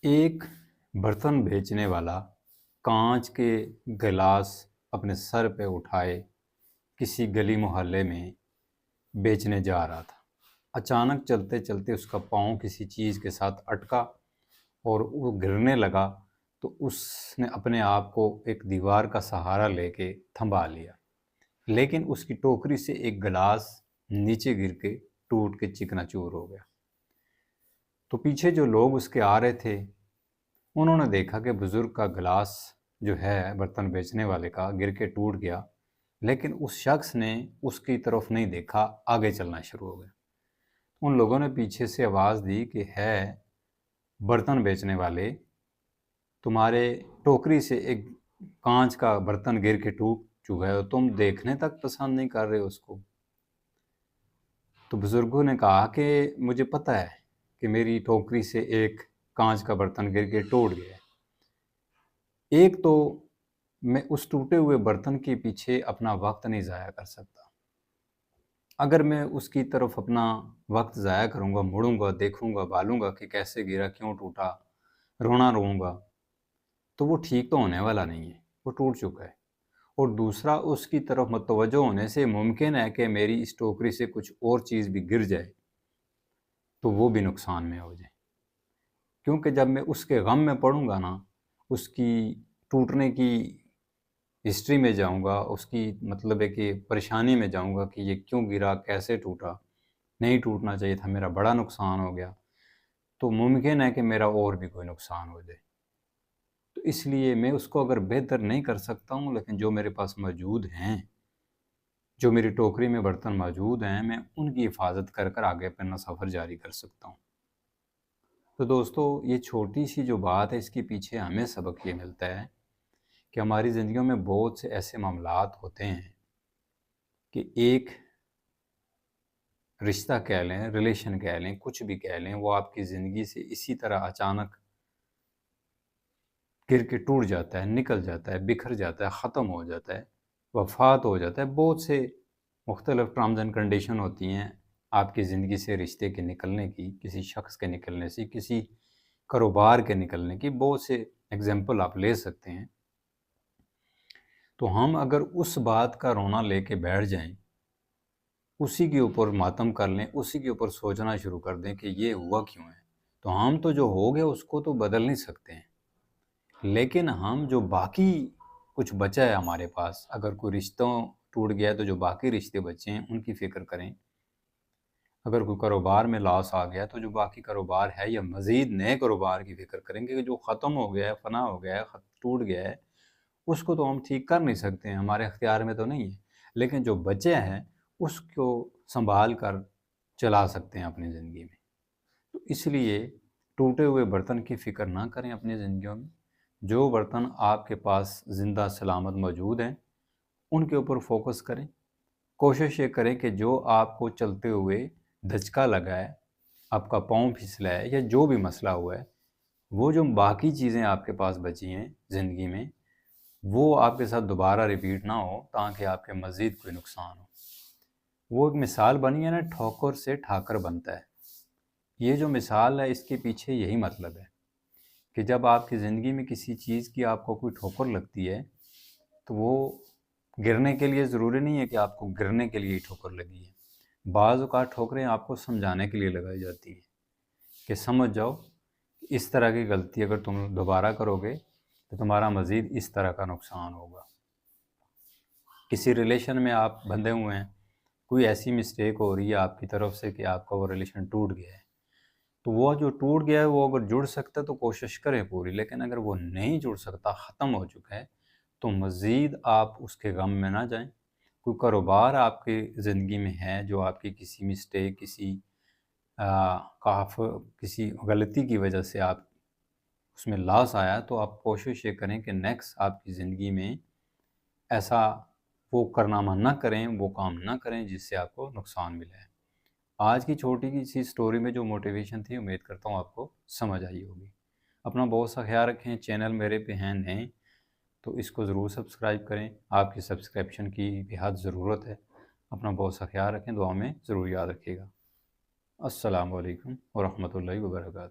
ایک برتن بیچنے والا کانچ کے گلاس اپنے سر پہ اٹھائے کسی گلی محلے میں بیچنے جا رہا تھا۔ اچانک چلتے چلتے اس کا پاؤں کسی چیز کے ساتھ اٹکا اور وہ گرنے لگا تو اس نے اپنے آپ کو ایک دیوار کا سہارا لے کے تھنبا لیا، لیکن اس کی ٹوکری سے ایک گلاس نیچے گر کے ٹوٹ کے چکنا چور ہو گیا۔ تو پیچھے جو لوگ اس کے آ رہے تھے انہوں نے دیکھا کہ بزرگ کا گلاس جو ہے برتن بیچنے والے کا گر کے ٹوٹ گیا، لیکن اس شخص نے اس کی طرف نہیں دیکھا، آگے چلنا شروع ہو گیا۔ ان لوگوں نے پیچھے سے آواز دی کہ ہے برتن بیچنے والے، تمہارے ٹوکری سے ایک کانچ کا برتن گر کے ٹوٹ چکا ہے اور تم دیکھنے تک پسند نہیں کر رہے اس کو۔ تو بزرگوں نے کہا کہ مجھے پتہ ہے کہ میری ٹوکری سے ایک کانچ کا برتن گر کے ٹوٹ گیا ہے، ایک تو میں اس ٹوٹے ہوئے برتن کے پیچھے اپنا وقت نہیں ضائع کر سکتا۔ اگر میں اس کی طرف اپنا وقت ضائع کروں گا، مڑوں گا، دیکھوں گا، بالوں گا کہ کیسے گرا، کیوں ٹوٹا، رونا روں گا، تو وہ ٹھیک تو ہونے والا نہیں ہے، وہ ٹوٹ چکا ہے۔ اور دوسرا، اس کی طرف متوجہ ہونے سے ممکن ہے کہ میری اس ٹوکری سے کچھ اور چیز بھی گر جائے تو وہ بھی نقصان میں ہو جائے، کیونکہ جب میں اس کے غم میں پڑوں گا نا، اس کی ٹوٹنے کی ہسٹری میں جاؤں گا، اس کی مطلب ہے کہ پریشانی میں جاؤں گا کہ یہ کیوں گرا، کیسے ٹوٹا، نہیں ٹوٹنا چاہیے تھا، میرا بڑا نقصان ہو گیا، تو ممکن ہے کہ میرا اور بھی کوئی نقصان ہو جائے۔ تو اس لیے میں اس کو اگر بہتر نہیں کر سکتا ہوں، لیکن جو میرے پاس موجود ہیں، جو میری ٹوکری میں برتن موجود ہیں، میں ان کی حفاظت کر کر آگے اپنا سفر جاری کر سکتا ہوں۔ تو دوستو، یہ چھوٹی سی جو بات ہے، اس کے پیچھے ہمیں سبق یہ ملتا ہے کہ ہماری زندگیوں میں بہت سے ایسے معاملات ہوتے ہیں کہ ایک رشتہ کہہ لیں، ریلیشن کہہ لیں، کچھ بھی کہہ لیں، وہ آپ کی زندگی سے اسی طرح اچانک گر کے ٹوٹ جاتا ہے، نکل جاتا ہے، بکھر جاتا ہے، ختم ہو جاتا ہے، وفات ہو جاتا ہے۔ بہت سے مختلف ٹرمز اینڈ کنڈیشن ہوتی ہیں آپ کی زندگی سے رشتے کے نکلنے کی، کسی شخص کے نکلنے سے، کسی کاروبار کے نکلنے کی، بہت سے ایگزامپل آپ لے سکتے ہیں۔ تو ہم اگر اس بات کا رونا لے کے بیٹھ جائیں، اسی کے اوپر ماتم کر لیں، اسی کے اوپر سوچنا شروع کر دیں کہ یہ ہوا کیوں ہے، تو ہم تو جو ہو گیا اس کو تو بدل نہیں سکتے ہیں، لیکن ہم جو باقی کچھ بچا ہے ہمارے پاس، اگر کوئی رشتوں ٹوٹ گیا ہے تو جو باقی رشتے بچے ہیں ان کی فکر کریں۔ اگر کوئی کاروبار میں لاس آ گیا تو جو باقی کاروبار ہے یا مزید نئے کاروبار کی فکر کریں کہ جو ختم ہو گیا ہے، فنا ہو گیا ہے، ٹوٹ گیا ہے، اس کو تو ہم ٹھیک کر نہیں سکتے ہیں، ہمارے اختیار میں تو نہیں ہے، لیکن جو بچے ہیں اس کو سنبھال کر چلا سکتے ہیں اپنی زندگی میں۔ تو اس لیے ٹوٹے ہوئے برتن کی فکر نہ کریں اپنی زندگیوں میں، جو برتن آپ کے پاس زندہ سلامت موجود ہیں ان کے اوپر فوکس کریں۔ کوشش یہ کریں کہ جو آپ کو چلتے ہوئے دھچکا لگا ہے، آپ کا پاؤں پھسلا ہے یا جو بھی مسئلہ ہوا ہے، وہ جو باقی چیزیں آپ کے پاس بچی ہیں زندگی میں، وہ آپ کے ساتھ دوبارہ ریپیٹ نہ ہو تاکہ آپ کے مزید کوئی نقصان ہو۔ وہ ایک مثال بنی ہے نا، ٹھوکر سے ٹھاکر بنتا ہے۔ یہ جو مثال ہے اس کے پیچھے یہی مطلب ہے کہ جب آپ کی زندگی میں کسی چیز کی آپ کو کوئی ٹھوکر لگتی ہے تو وہ گرنے کے لیے ضروری نہیں ہے کہ آپ کو گرنے کے لیے ہی ٹھوکر لگی ہے۔ بعض اوقات ٹھوکریں آپ کو سمجھانے کے لیے لگائی جاتی ہیں کہ سمجھ جاؤ کہ اس طرح کی غلطی اگر تم دوبارہ کرو گے تو تمہارا مزید اس طرح کا نقصان ہوگا۔ کسی ریلیشن میں آپ بندھے ہوئے ہیں، کوئی ایسی مسٹیک ہو رہی ہے آپ کی طرف سے کہ آپ کا وہ ریلیشن ٹوٹ گیا ہے، تو وہ جو ٹوٹ گیا ہے وہ اگر جڑ سکتا ہے تو کوشش کریں پوری، لیکن اگر وہ نہیں جڑ سکتا، ختم ہو چکا ہے، تو مزید آپ اس کے غم میں نہ جائیں۔ کوئی کاروبار آپ کی زندگی میں ہے جو آپ کی کسی مسٹیک، کسی غلطی کی وجہ سے آپ اس میں لاس آیا، تو آپ کوشش یہ کریں کہ نیکسٹ آپ کی زندگی میں ایسا وہ کارنامہ نہ کریں، وہ کام نہ کریں جس سے آپ کو نقصان ملے۔ آج کی چھوٹی سی سٹوری میں جو موٹیویشن تھی، امید کرتا ہوں آپ کو سمجھ آئی ہوگی۔ اپنا بہت سا خیال رکھیں۔ چینل میرے پہ ہیں نئے تو اس کو ضرور سبسکرائب کریں، آپ کی سبسکرپشن کی بہت ضرورت ہے۔ اپنا بہت سا خیال رکھیں، دعا میں ضرور یاد رکھیے گا۔ السلام علیکم ورحمۃ اللہ وبرکاتہ۔